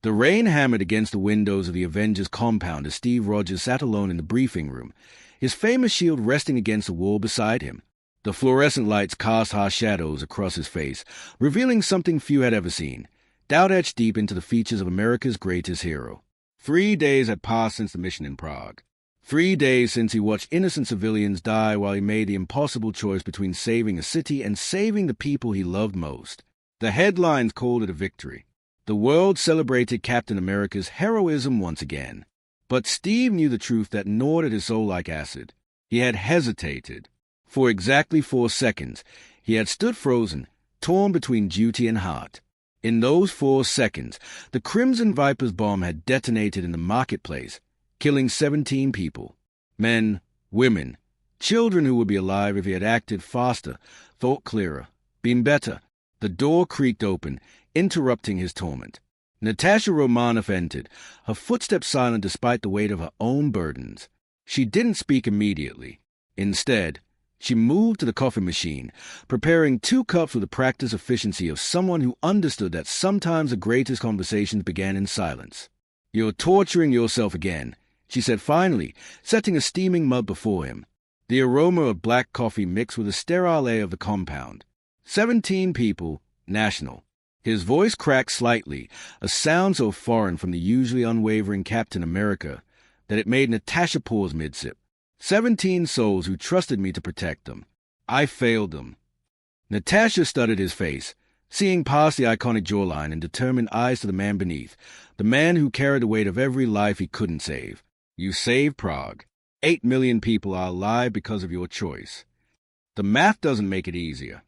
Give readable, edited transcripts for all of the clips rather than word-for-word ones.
The rain hammered against the windows of the Avengers compound as Steve Rogers sat alone in the briefing room, his famous shield resting against the wall beside him. The fluorescent lights cast harsh shadows across his face, revealing something few had ever seen, doubt etched deep into the features of America's greatest hero. 3 days had passed since the mission in Prague. 3 days since he watched innocent civilians die while he made the impossible choice between saving a city and saving the people he loved most. The headlines called it a victory. The world celebrated Captain America's heroism once again. But Steve knew the truth that gnawed at his soul like acid. He had hesitated. For exactly 4 seconds, he had stood frozen, torn between duty and heart. In those 4 seconds, the Crimson Viper's bomb had detonated in the marketplace, killing 17 people. Men, women, children who would be alive if he had acted faster, thought clearer, been better. The door creaked open, interrupting his torment. Natasha Romanoff entered, her footsteps silent despite the weight of her own burdens. She didn't speak immediately. Instead, she moved to the coffee machine, preparing 2 cups with the practiced efficiency of someone who understood that sometimes the greatest conversations began in silence. "You're torturing yourself again," she said finally, setting a steaming mug before him. The aroma of black coffee mixed with the sterile air of the compound. 17 people, national. His voice cracked slightly, a sound so foreign from the usually unwavering Captain America that it made Natasha pause mid-sip. 17 souls who trusted me to protect them. I failed them. Natasha studied his face, seeing past the iconic jawline and determined eyes to the man beneath, the man who carried the weight of every life he couldn't save. You saved Prague. 8 million people are alive because of your choice. The math doesn't make it easier.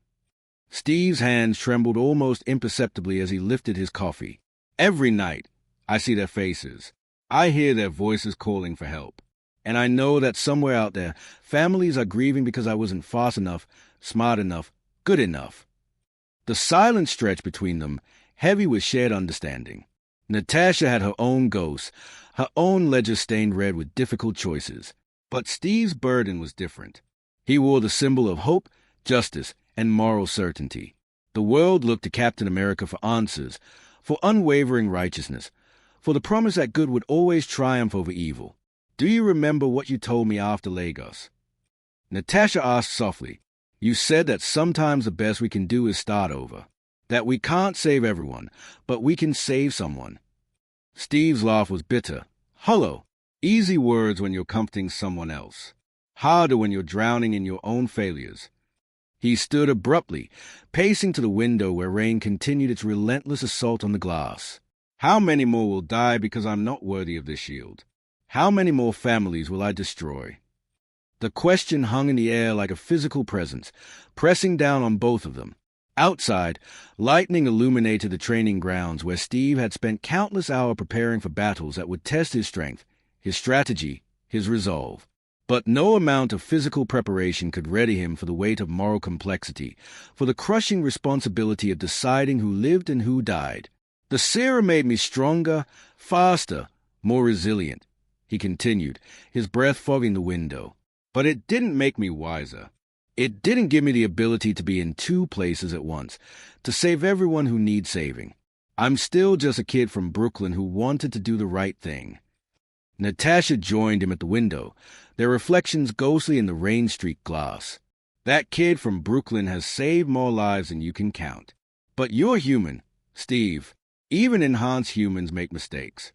Steve's hands trembled almost imperceptibly as he lifted his coffee. Every night, I see their faces. I hear their voices calling for help. And I know that somewhere out there, families are grieving because I wasn't fast enough, smart enough, good enough. The silence stretched between them, heavy with shared understanding. Natasha had her own ghosts, her own ledger stained red with difficult choices. But Steve's burden was different. He wore the symbol of hope, justice, and moral certainty. The world looked to Captain America for answers, for unwavering righteousness, for the promise that good would always triumph over evil. "Do you remember what you told me after Lagos?" Natasha asked softly. "You said that sometimes the best we can do is start over. That we can't save everyone, but we can save someone." Steve's laugh was bitter, hollow. Easy words when you're comforting someone else. Harder when you're drowning in your own failures. He stood abruptly, pacing to the window where rain continued its relentless assault on the glass. "How many more will die because I'm not worthy of this shield? How many more families will I destroy?" The question hung in the air like a physical presence, pressing down on both of them. Outside, lightning illuminated the training grounds where Steve had spent countless hours preparing for battles that would test his strength, his strategy, his resolve. But no amount of physical preparation could ready him for the weight of moral complexity, for the crushing responsibility of deciding who lived and who died. "The serum made me stronger, faster, more resilient," he continued, his breath fogging the window. "But it didn't make me wiser. It didn't give me the ability to be in 2 places at once, to save everyone who needs saving. I'm still just a kid from Brooklyn who wanted to do the right thing." Natasha joined him at the window, their reflections ghostly in the rain-streaked glass. "That kid from Brooklyn has saved more lives than you can count. But you're human, Steve. Even enhanced humans make mistakes."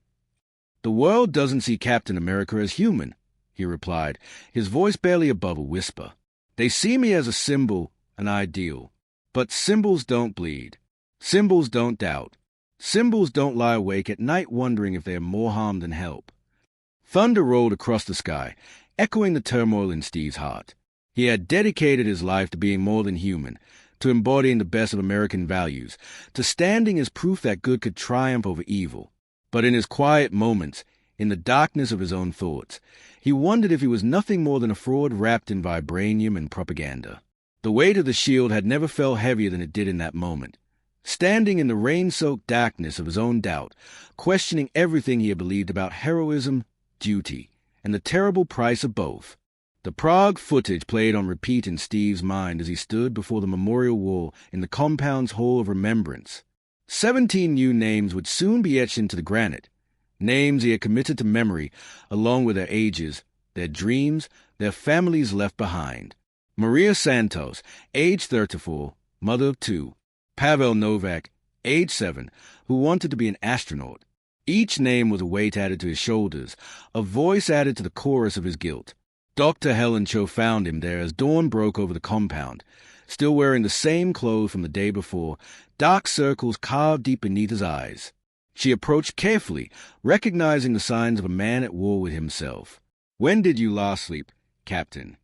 "The world doesn't see Captain America as human," he replied, his voice barely above a whisper. "They see me as a symbol, an ideal. But symbols don't bleed. Symbols don't doubt. Symbols don't lie awake at night wondering if they are more harm than help." Thunder rolled across the sky, echoing the turmoil in Steve's heart. He had dedicated his life to being more than human, to embodying the best of American values, to standing as proof that good could triumph over evil. But in his quiet moments, in the darkness of his own thoughts, he wondered if he was nothing more than a fraud wrapped in vibranium and propaganda. The weight of the shield had never felt heavier than it did in that moment. Standing in the rain-soaked darkness of his own doubt, questioning everything he had believed about heroism, duty, and the terrible price of both. The Prague footage played on repeat in Steve's mind as he stood before the memorial wall in the compound's Hall of Remembrance. 17 new names would soon be etched into the granite, names he had committed to memory, along with their ages, their dreams, their families left behind. Maria Santos, age 34, mother of 2. Pavel Novak, age 7, who wanted to be an astronaut. Each name was a weight added to his shoulders, a voice added to the chorus of his guilt. Dr. Helen Cho found him there as dawn broke over the compound, still wearing the same clothes from the day before, dark circles carved deep beneath his eyes. She approached carefully, recognizing the signs of a man at war with himself. "When did you last sleep, Captain?"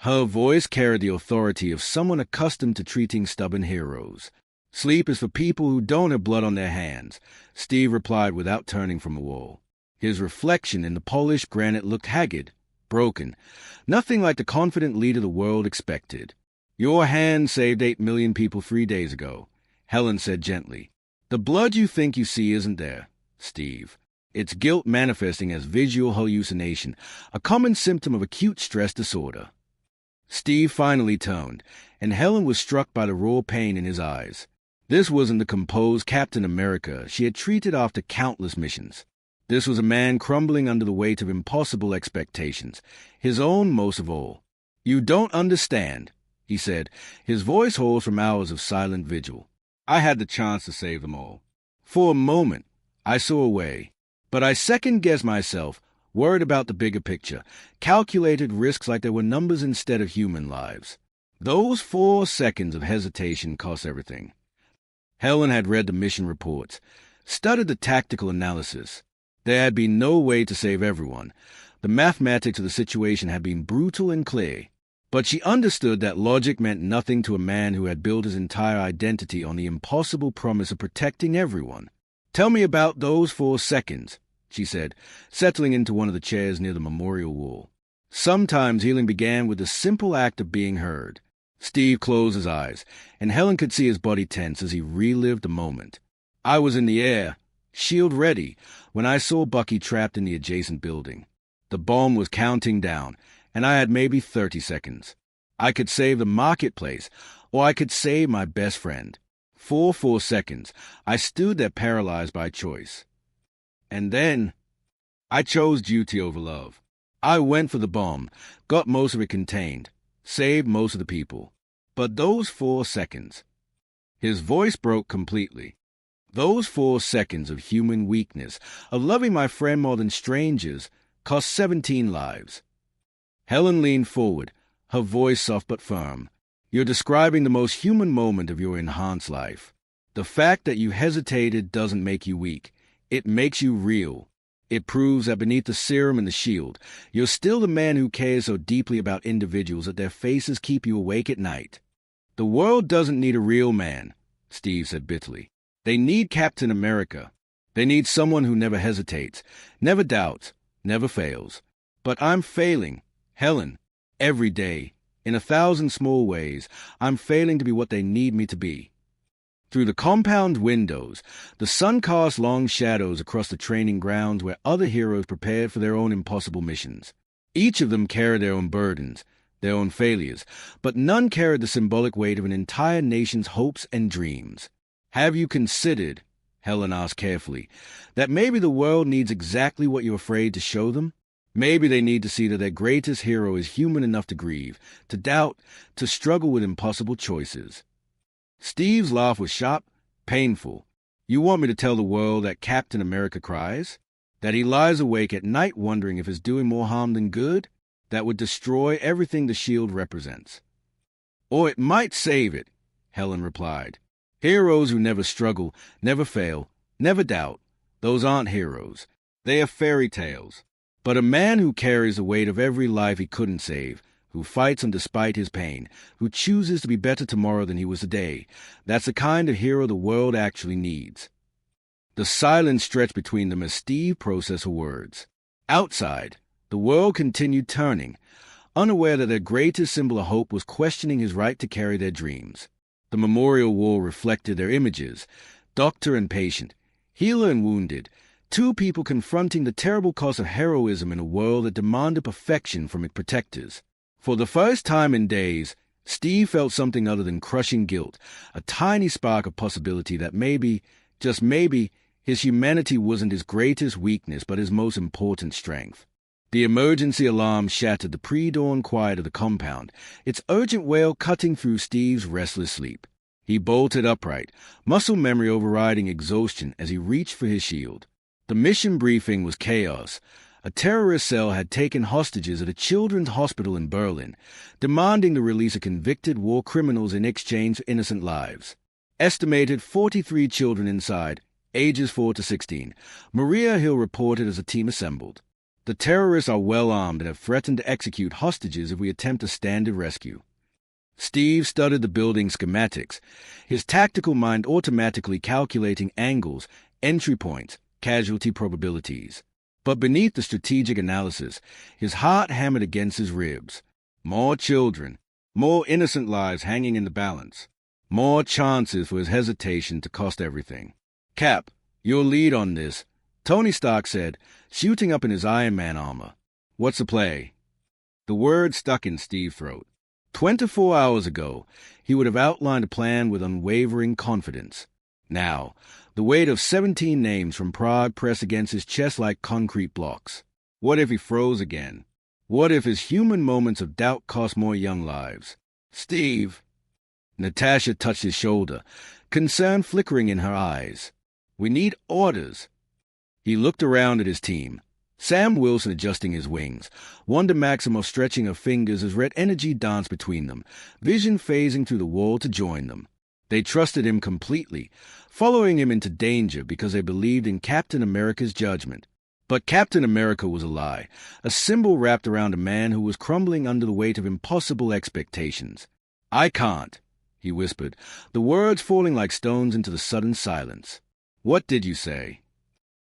Her voice carried the authority of someone accustomed to treating stubborn heroes. "Sleep is for people who don't have blood on their hands," Steve replied without turning from the wall. His reflection in the polished granite looked haggard, broken, nothing like the confident leader the world expected. "Your hand saved 8 million people 3 days ago," Helen said gently. "The blood you think you see isn't there, Steve. It's guilt manifesting as visual hallucination, a common symptom of acute stress disorder." Steve finally turned, and Helen was struck by the raw pain in his eyes. This wasn't the composed Captain America she had treated after countless missions. This was a man crumbling under the weight of impossible expectations, his own most of all. "You don't understand," he said, his voice hoarse from hours of silent vigil. "I had the chance to save them all. For a moment, I saw a way. But I second-guessed myself, worried about the bigger picture, calculated risks like there were numbers instead of human lives. Those 4 seconds of hesitation cost everything." Helen had read the mission reports, studied the tactical analysis. There had been no way to save everyone. The mathematics of the situation had been brutal and clear. But she understood that logic meant nothing to a man who had built his entire identity on the impossible promise of protecting everyone. "Tell me about those 4 seconds," she said, settling into one of the chairs near the memorial wall. Sometimes healing began with the simple act of being heard. Steve closed his eyes, and Helen could see his body tense as he relived the moment. "I was in the air, shield ready, when I saw Bucky trapped in the adjacent building. The bomb was counting down, and I had maybe 30 seconds. I could save the marketplace, or I could save my best friend. For 4 seconds, I stood there paralyzed by choice. And then, I chose duty over love. I went for the bomb, got most of it contained, saved most of the people. But those 4 seconds..." His voice broke completely. "Those 4 seconds of human weakness, of loving my friend more than strangers, cost 17 lives." Helen leaned forward, her voice soft but firm. "You're describing the most human moment of your enhanced life. The fact that you hesitated doesn't make you weak. It makes you real. It proves that beneath the serum and the shield, you're still the man who cares so deeply about individuals that their faces keep you awake at night." "The world doesn't need a real man," Steve said bitterly. "They need Captain America. They need someone who never hesitates, never doubts, never fails. But I'm failing, Helen, every day. In 1,000 small ways, I'm failing to be what they need me to be." Through the compound windows, the sun cast long shadows across the training grounds where other heroes prepared for their own impossible missions. Each of them carried their own burdens, their own failures, but none carried the symbolic weight of an entire nation's hopes and dreams. "Have you considered," Helen asked carefully, "that maybe the world needs exactly what you're afraid to show them? Maybe they need to see that their greatest hero is human enough to grieve, to doubt, to struggle with impossible choices." Steve's laugh was sharp, painful. "You want me to tell the world that Captain America cries? That he lies awake at night wondering if it's doing more harm than good? That would destroy everything the shield represents." "Or it might save it," Helen replied. "Heroes who never struggle, never fail, never doubt, those aren't heroes. They are fairy tales. But a man who carries the weight of every life he couldn't save, who fights on despite his pain, who chooses to be better tomorrow than he was today, that's the kind of hero the world actually needs." The silence stretched between them as Steve processed her words. Outside, the world continued turning, unaware that their greatest symbol of hope was questioning his right to carry their dreams. The memorial wall reflected their images, doctor and patient, healer and wounded, 2 people confronting the terrible cost of heroism in a world that demanded perfection from its protectors. For the first time in days, Steve felt something other than crushing guilt, a tiny spark of possibility that maybe, just maybe, his humanity wasn't his greatest weakness but his most important strength. The emergency alarm shattered the pre-dawn quiet of the compound, its urgent wail cutting through Steve's restless sleep. He bolted upright, muscle memory overriding exhaustion as he reached for his shield. The mission briefing was chaos. A terrorist cell had taken hostages at a children's hospital in Berlin, demanding the release of convicted war criminals in exchange for innocent lives. Estimated 43 children inside, ages 4 to 16. Maria Hill reported as the team assembled. The terrorists are well armed and have threatened to execute hostages if we attempt a standard rescue. Steve studied the building schematics, his tactical mind automatically calculating angles, entry points, casualty probabilities. But beneath the strategic analysis, his heart hammered against his ribs. More children, more innocent lives hanging in the balance, more chances for his hesitation to cost everything. "Cap, you'll lead on this," Tony Stark said, shooting up in his Iron Man armor. "What's the play?" The word stuck in Steve's throat. 24 hours ago, he would have outlined a plan with unwavering confidence. Now, the weight of 17 names from Prague pressed against his chest like concrete blocks. What if he froze again? What if his human moments of doubt cost more young lives? "Steve!" Natasha touched his shoulder, concern flickering in her eyes. "We need orders." He looked around at his team. Sam Wilson adjusting his wings, Wanda Maximoff stretching her fingers as red energy danced between them, Vision phasing through the wall to join them. They trusted him completely, following him into danger because they believed in Captain America's judgment. But Captain America was a lie, a symbol wrapped around a man who was crumbling under the weight of impossible expectations. "I can't," he whispered, the words falling like stones into the sudden silence. "What did you say?"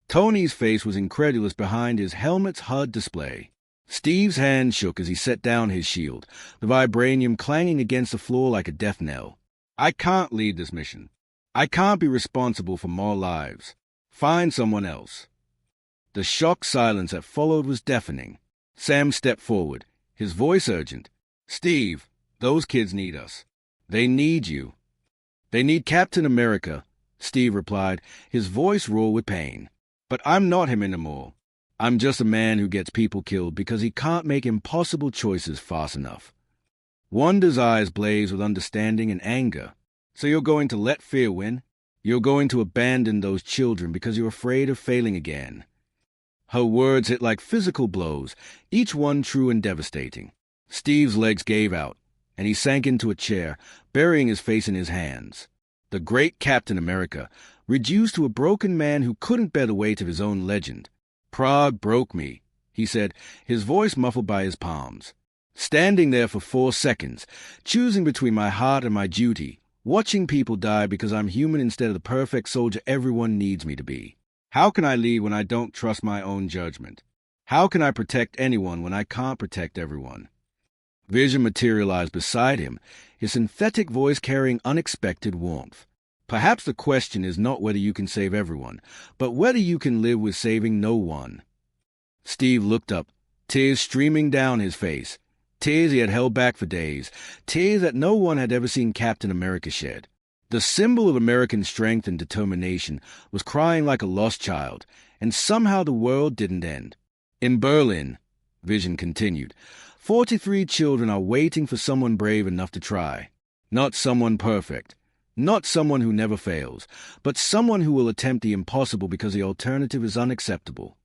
Tony's face was incredulous behind his helmet's HUD display. Steve's hand shook as he set down his shield, the vibranium clanging against the floor like a death knell. "I can't lead this mission. I can't be responsible for more lives. Find someone else." The shocked silence that followed was deafening. Sam stepped forward, his voice urgent. "Steve, those kids need us. They need you." "They need Captain America," Steve replied, his voice raw with pain. "But I'm not him anymore. I'm just a man who gets people killed because he can't make impossible choices fast enough." Wanda's eyes blazed with understanding and anger. "So you're going to let fear win? You're going to abandon those children because you're afraid of failing again?" Her words hit like physical blows, each one true and devastating. Steve's legs gave out, and he sank into a chair, burying his face in his hands. The great Captain America, reduced to a broken man who couldn't bear the weight of his own legend. "Prague broke me," he said, his voice muffled by his palms. "Standing there for 4 seconds, choosing between my heart and my duty, watching people die because I'm human instead of the perfect soldier everyone needs me to be. How can I lead when I don't trust my own judgment? How can I protect anyone when I can't protect everyone?" Vision materialized beside him, his synthetic voice carrying unexpected warmth. "Perhaps the question is not whether you can save everyone, but whether you can live with saving no one." Steve looked up, tears streaming down his face, tears he had held back for days, tears that no one had ever seen Captain America shed. The symbol of American strength and determination was crying like a lost child, and somehow the world didn't end. "In Berlin," Vision continued, 43 children are waiting for someone brave enough to try. Not someone perfect. Not someone who never fails, but someone who will attempt the impossible because the alternative is unacceptable."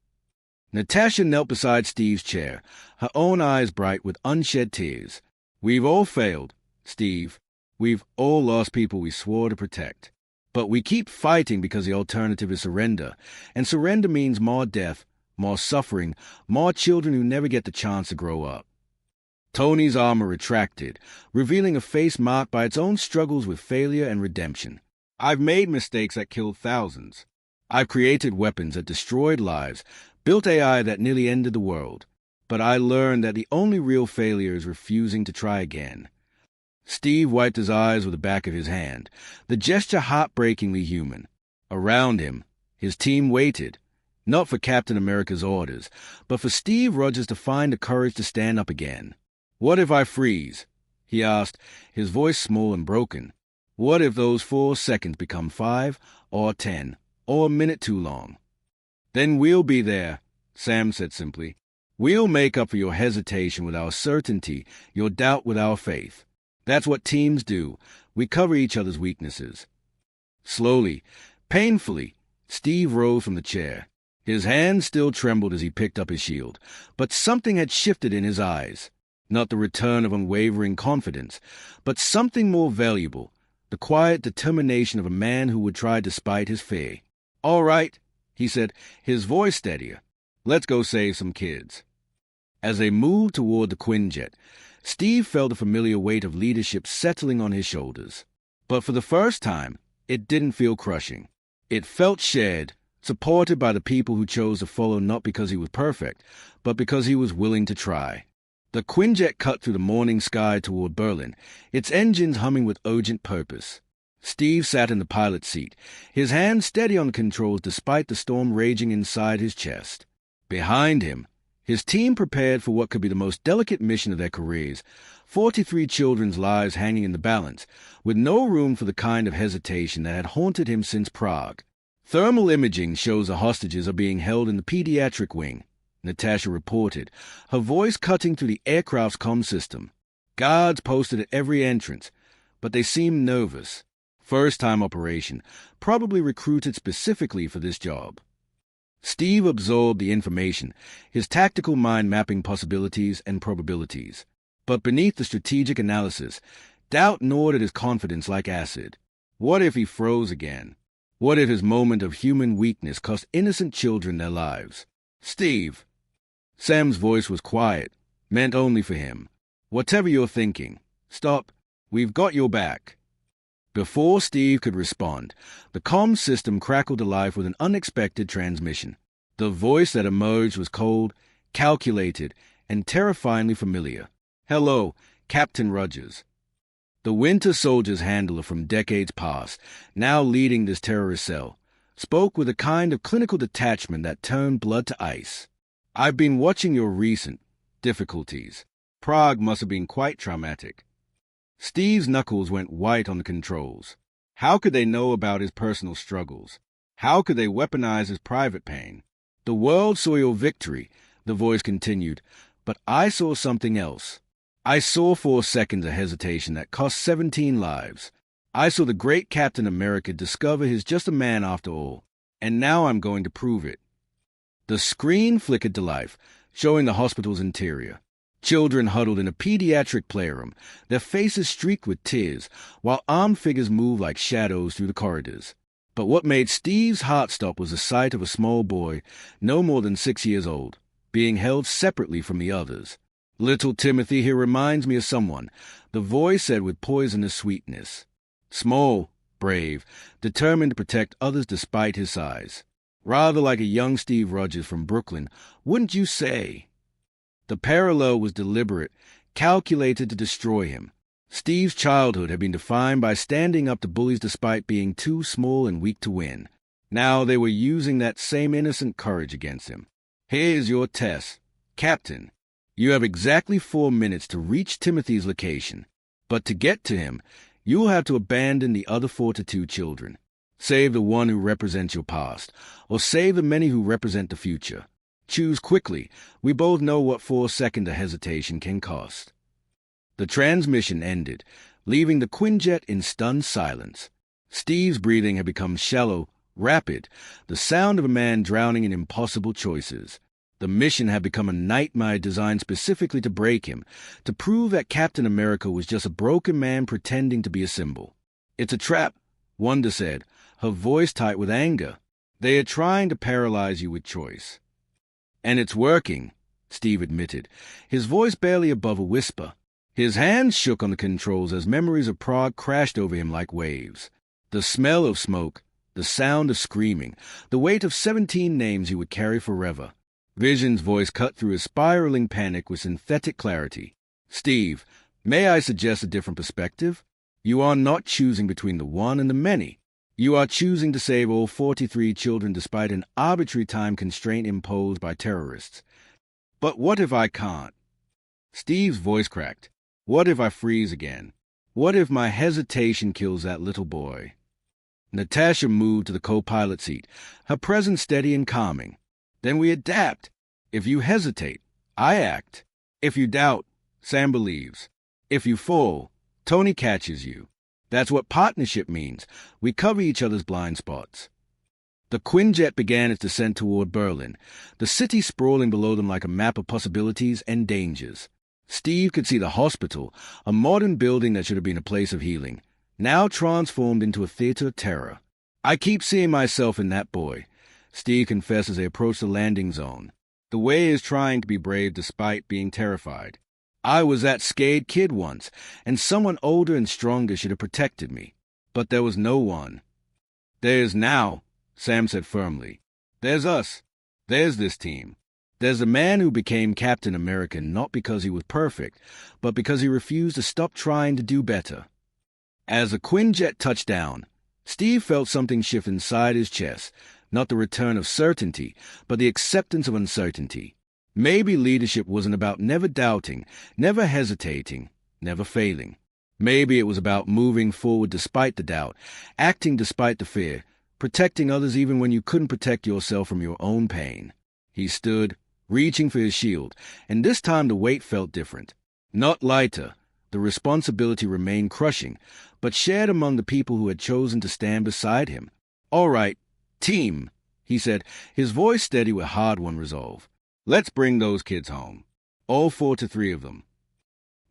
Natasha knelt beside Steve's chair, her own eyes bright with unshed tears. "We've all failed, Steve. We've all lost people we swore to protect. But we keep fighting because the alternative is surrender, and surrender means more death, more suffering, more children who never get the chance to grow up." Tony's armor retracted, revealing a face marked by its own struggles with failure and redemption. "I've made mistakes that killed thousands. I've created weapons that destroyed lives, built AI that nearly ended the world. But I learned that the only real failure is refusing to try again." Steve wiped his eyes with the back of his hand, the gesture heartbreakingly human. Around him, his team waited, not for Captain America's orders, but for Steve Rogers to find the courage to stand up again. "What if I freeze?" he asked, his voice small and broken. What if those 4 seconds become 5 or 10 or a minute too long? Then we'll be there, Sam said simply. We'll make up for your hesitation with our certainty, your doubt with our faith. That's what teams do. We cover each other's weaknesses. Slowly, painfully, Steve rose from the chair. His hand still trembled as he picked up his shield, but something had shifted in his eyes. Not the return of unwavering confidence, but something more valuable, the quiet determination of a man who would try despite his fear. All right, he said, his voice steadier. Let's go save some kids. As they moved toward the Quinjet, Steve felt the familiar weight of leadership settling on his shoulders. But for the first time, it didn't feel crushing. It felt shared, supported by the people who chose to follow not because he was perfect, but because he was willing to try. The Quinjet cut through the morning sky toward Berlin, its engines humming with urgent purpose. Steve sat in the pilot's seat, his hands steady on the controls despite the storm raging inside his chest. Behind him, his team prepared for what could be the most delicate mission of their careers, 43 children's lives hanging in the balance, with no room for the kind of hesitation that had haunted him since Prague. Thermal imaging shows the hostages are being held in the pediatric wing, Natasha reported, her voice cutting through the aircraft's comm system. Guards posted at every entrance, but they seemed nervous. First-time operation, probably recruited specifically for this job. Steve absorbed the information, his tactical mind mapping possibilities and probabilities. But beneath the strategic analysis, doubt gnawed at his confidence like acid. What if he froze again? What if his moment of human weakness cost innocent children their lives? Steve. Sam's voice was quiet, meant only for him. Whatever you're thinking, stop. We've got your back. Before Steve could respond, the comm system crackled to life with an unexpected transmission. The voice that emerged was cold, calculated, and terrifyingly familiar. Hello, Captain Rogers. The Winter Soldier's handler from decades past, now leading this terrorist cell, spoke with a kind of clinical detachment that turned blood to ice. I've been watching your recent difficulties. Prague must have been quite traumatic. Steve's knuckles went white on the controls. How could they know about his personal struggles? How could they weaponize his private pain? The world saw your victory, the voice continued, but I saw something else. I saw for a second a hesitation that cost 17 lives. I saw the great Captain America discover he's just a man after all, and now I'm going to prove it. The screen flickered to life, showing the hospital's interior. Children huddled in a pediatric playroom, their faces streaked with tears, while armed figures moved like shadows through the corridors. But what made Steve's heart stop was the sight of a small boy, no more than 6 years old, being held separately from the others. Little Timothy here reminds me of someone, the voice said with poisonous sweetness. Small, brave, determined to protect others despite his size. Rather like a young Steve Rogers from Brooklyn, wouldn't you say? The parallel was deliberate, calculated to destroy him. Steve's childhood had been defined by standing up to bullies despite being too small and weak to win. Now they were using that same innocent courage against him. Here's your test. Captain, you have exactly 4 minutes to reach Timothy's location. But to get to him, you'll have to abandon the other 42 children. Save the one who represents your past, or save the many who represent the future. Choose quickly. We both know what 4 seconds of hesitation can cost. The transmission ended, leaving the Quinjet in stunned silence. Steve's breathing had become shallow, rapid, the sound of a man drowning in impossible choices. The mission had become a nightmare designed specifically to break him, to prove that Captain America was just a broken man pretending to be a symbol. It's a trap, Wanda said, her voice tight with anger. They are trying to paralyze you with choice. And it's working, Steve admitted, his voice barely above a whisper. His hands shook on the controls as memories of Prague crashed over him like waves. The smell of smoke, the sound of screaming, the weight of 17 names he would carry forever. Vision's voice cut through his spiraling panic with synthetic clarity. Steve, may I suggest a different perspective? You are not choosing between the one and the many. You are choosing to save all 43 children despite an arbitrary time constraint imposed by terrorists. But what if I can't? Steve's voice cracked. What if I freeze again? What if my hesitation kills that little boy? Natasha moved to the co-pilot seat, her presence steady and calming. Then we adapt. If you hesitate, I act. If you doubt, Sam believes. If you fall, Tony catches you. That's what partnership means. We cover each other's blind spots. The Quinjet began its descent toward Berlin, the city sprawling below them like a map of possibilities and dangers. Steve could see the hospital, a modern building that should have been a place of healing, now transformed into a theater of terror. I keep seeing myself in that boy, Steve confessed as they approached the landing zone. The way is trying to be brave despite being terrified. I was that scared kid once, and someone older and stronger should have protected me. But there was no one. There's now, Sam said firmly. There's us. There's this team. There's a man who became Captain America not because he was perfect, but because he refused to stop trying to do better. As the Quinjet touched down, Steve felt something shift inside his chest, not the return of certainty, but the acceptance of uncertainty. Maybe leadership wasn't about never doubting, never hesitating, never failing. Maybe it was about moving forward despite the doubt, acting despite the fear, protecting others even when you couldn't protect yourself from your own pain. He stood, reaching for his shield, and this time the weight felt different. Not lighter. The responsibility remained crushing, but shared among the people who had chosen to stand beside him. "All right, team," he said, his voice steady with hard-won resolve. "Let's bring those kids home. All 4 to 3 of them."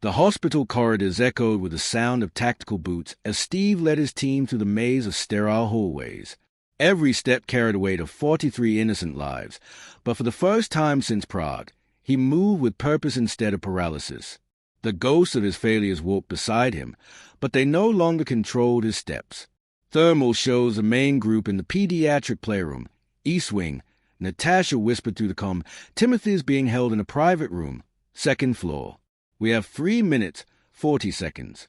The hospital corridors echoed with the sound of tactical boots as Steve led his team through the maze of sterile hallways. Every step carried a weight of 43 innocent lives, but for the first time since Prague, he moved with purpose instead of paralysis. The ghosts of his failures walked beside him, but they no longer controlled his steps. Thermal shows the main group in the pediatric playroom. East Wing. Natasha whispered through the comm, "Timothy is being held in a private room, 2nd floor. We have 3 minutes, 40 seconds.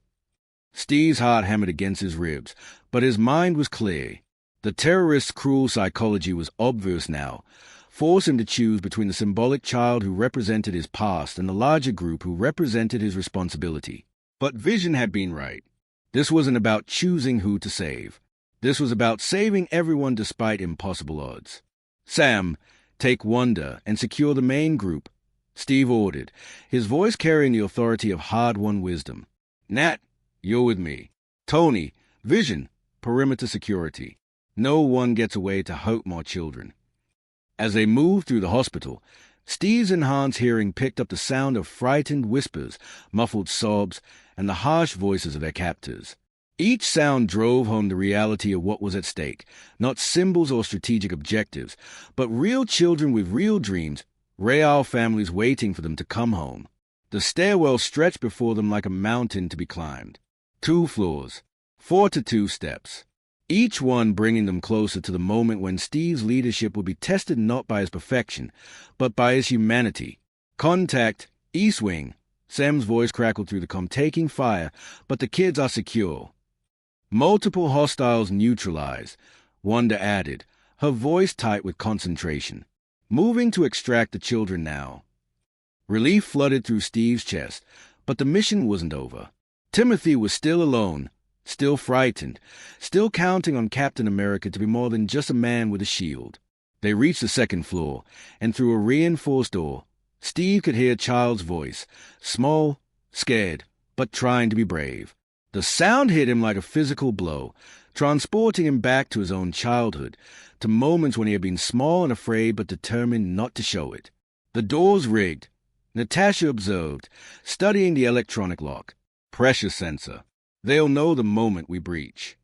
Steve's heart hammered against his ribs, but his mind was clear. The terrorist's cruel psychology was obvious now, forced him to choose between the symbolic child who represented his past and the larger group who represented his responsibility. But Vision had been right. This wasn't about choosing who to save. This was about saving everyone despite impossible odds. "Sam, take Wanda and secure the main group," Steve ordered, his voice carrying the authority of hard-won wisdom. "Nat, you're with me. Tony, Vision, perimeter security. No one gets away to hurt more children." As they moved through the hospital, Steve's enhanced hearing picked up the sound of frightened whispers, muffled sobs, and the harsh voices of their captors. Each sound drove home the reality of what was at stake, not symbols or strategic objectives, but real children with real dreams, real families waiting for them to come home. The stairwell stretched before them like a mountain to be climbed. 2 floors, 4 to 2 steps. Each one bringing them closer to the moment when Steve's leadership would be tested not by his perfection, but by his humanity. "Contact, East Wing." Sam's voice crackled through the comm, "taking fire, but the kids are secure." "Multiple hostiles neutralized," Wanda added, her voice tight with concentration. "Moving to extract the children now." Relief flooded through Steve's chest, but the mission wasn't over. Timothy was still alone, still frightened, still counting on Captain America to be more than just a man with a shield. They reached the 2nd floor, and through a reinforced door, Steve could hear a child's voice, small, scared, but trying to be brave. The sound hit him like a physical blow, transporting him back to his own childhood, to moments when he had been small and afraid but determined not to show it. The doors rigged, Natasha observed, studying the electronic lock. "Pressure sensor. They'll know the moment we breach."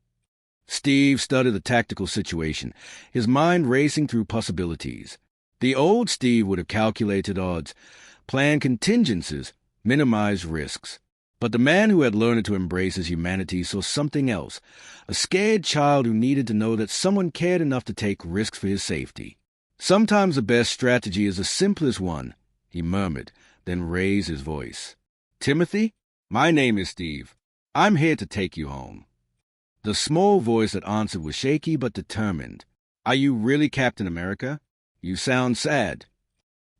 Steve studied the tactical situation, his mind racing through possibilities. The old Steve would have calculated odds, planned contingencies, minimized risks. But the man who had learned to embrace his humanity saw something else, a scared child who needed to know that someone cared enough to take risks for his safety. "Sometimes the best strategy is the simplest one," he murmured, then raised his voice. "Timothy, my name is Steve. I'm here to take you home." The small voice that answered was shaky but determined. "Are you really Captain America? You sound sad."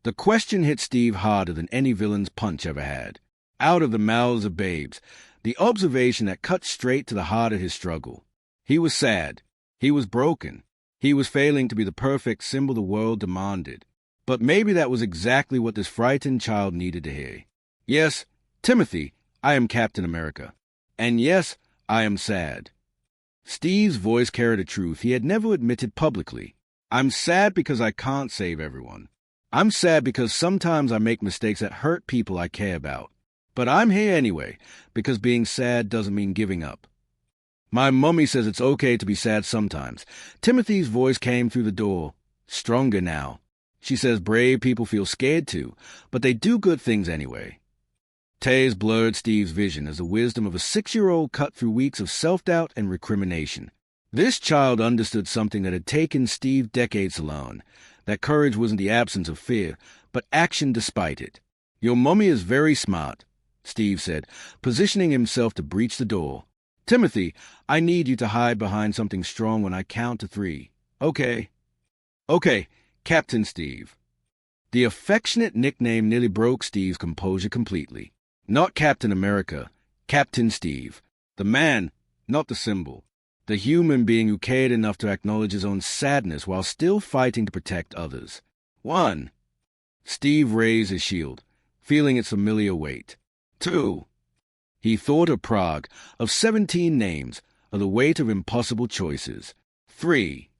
The question hit Steve harder than any villain's punch ever had. out of the mouths of babes, the observation that cut straight to the heart of his struggle. He was sad. He was broken. He was failing to be the perfect symbol the world demanded. But maybe that was exactly what this frightened child needed to hear. Yes, Timothy, I am Captain America. And yes, I am sad. Steve's voice carried a truth he had never admitted publicly. I'm sad because I can't save everyone. I'm sad because sometimes I make mistakes that hurt people I care about. But I'm here anyway, because being sad doesn't mean giving up. My mummy says it's okay to be sad sometimes. Timothy's voice came through the door, stronger now. She says brave people feel scared too, but they do good things anyway. Tears blurred Steve's vision as the wisdom of a 6-year-old cut through weeks of self-doubt and recrimination. This child understood something that had taken Steve decades to learn, that courage wasn't the absence of fear, but action despite it. Your mummy is very smart, Steve said, positioning himself to breach the door. Timothy, I need you to hide behind something strong when I count to 3. Okay. Okay, Captain Steve. The affectionate nickname nearly broke Steve's composure completely. Not Captain America, Captain Steve. The man, not the symbol. The human being who cared enough to acknowledge his own sadness while still fighting to protect others. 1. Steve raised his shield, feeling its familiar weight. 2. He thought of Prague, of 17 names, of the weight of impossible choices. 3.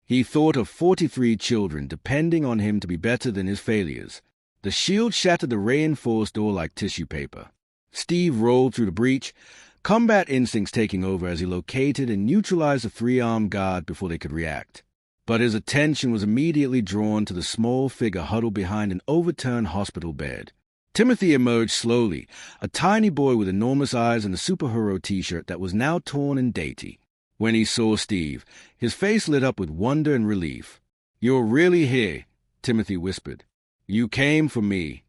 He thought of 43 children depending on him to be better than his failures. The shield shattered the reinforced door like tissue paper. Steve rolled through the breach, combat instincts taking over as he located and neutralized the 3-armed guard before they could react. But his attention was immediately drawn to the small figure huddled behind an overturned hospital bed. Timothy emerged slowly, a tiny boy with enormous eyes and a superhero t-shirt that was now torn and dainty. When he saw Steve, his face lit up with wonder and relief. "You're really here," Timothy whispered. "You came for me."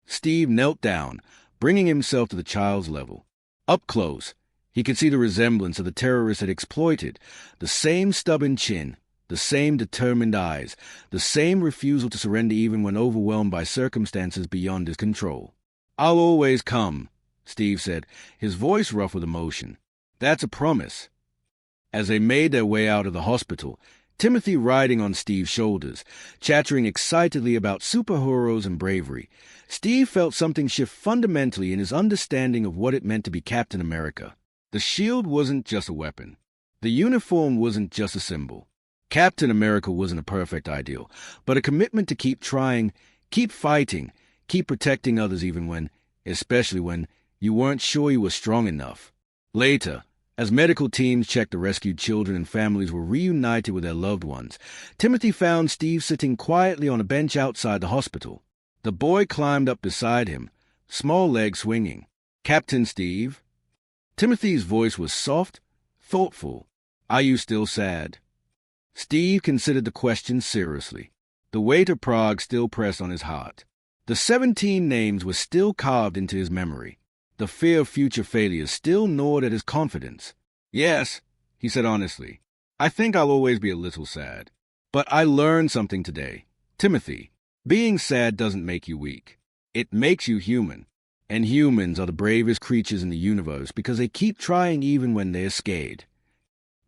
Steve knelt down, bringing himself to the child's level. Up close, he could see the resemblance of the terrorist had exploited, the same stubborn chin, the same determined eyes, the same refusal to surrender even when overwhelmed by circumstances beyond his control. "I'll always come," Steve said, his voice rough with emotion. "That's a promise." As they made their way out of the hospital, Timothy riding on Steve's shoulders, chattering excitedly about superheroes and bravery, Steve felt something shift fundamentally in his understanding of what it meant to be Captain America. The shield wasn't just a weapon. The uniform wasn't just a symbol. Captain America wasn't a perfect ideal, but a commitment to keep trying, keep fighting, keep protecting others even when, especially when, you weren't sure you were strong enough. Later, as medical teams checked the rescued children and families were reunited with their loved ones, Timothy found Steve sitting quietly on a bench outside the hospital. The boy climbed up beside him, small legs swinging. "Captain Steve?" Timothy's voice was soft, thoughtful. "Are you still sad?" Steve considered the question seriously. The weight of Prague still pressed on his heart. The 17 names were still carved into his memory. The fear of future failure still gnawed at his confidence. "Yes," he said honestly. "I think I'll always be a little sad. But I learned something today. Timothy, being sad doesn't make you weak. It makes you human. And humans are the bravest creatures in the universe because they keep trying even when they're scared."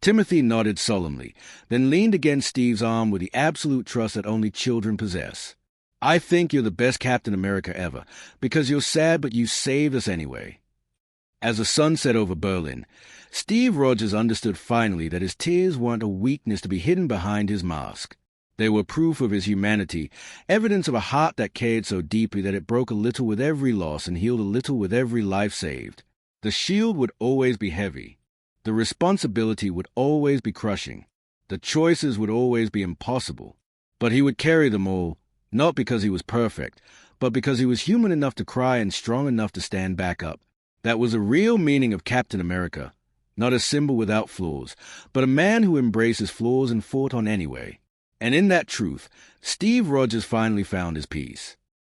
Timothy nodded solemnly, then leaned against Steve's arm with the absolute trust that only children possess. "I think you're the best Captain America ever, because you're sad but you saved us anyway." As the sun set over Berlin, Steve Rogers understood finally that his tears weren't a weakness to be hidden behind his mask. They were proof of his humanity, evidence of a heart that cared so deeply that it broke a little with every loss and healed a little with every life saved. The shield would always be heavy. The responsibility would always be crushing. The choices would always be impossible. But he would carry them all, not because he was perfect, but because he was human enough to cry and strong enough to stand back up. That was the real meaning of Captain America, not a symbol without flaws, but a man who embraced his flaws and fought on anyway. And in that truth, Steve Rogers finally found his peace.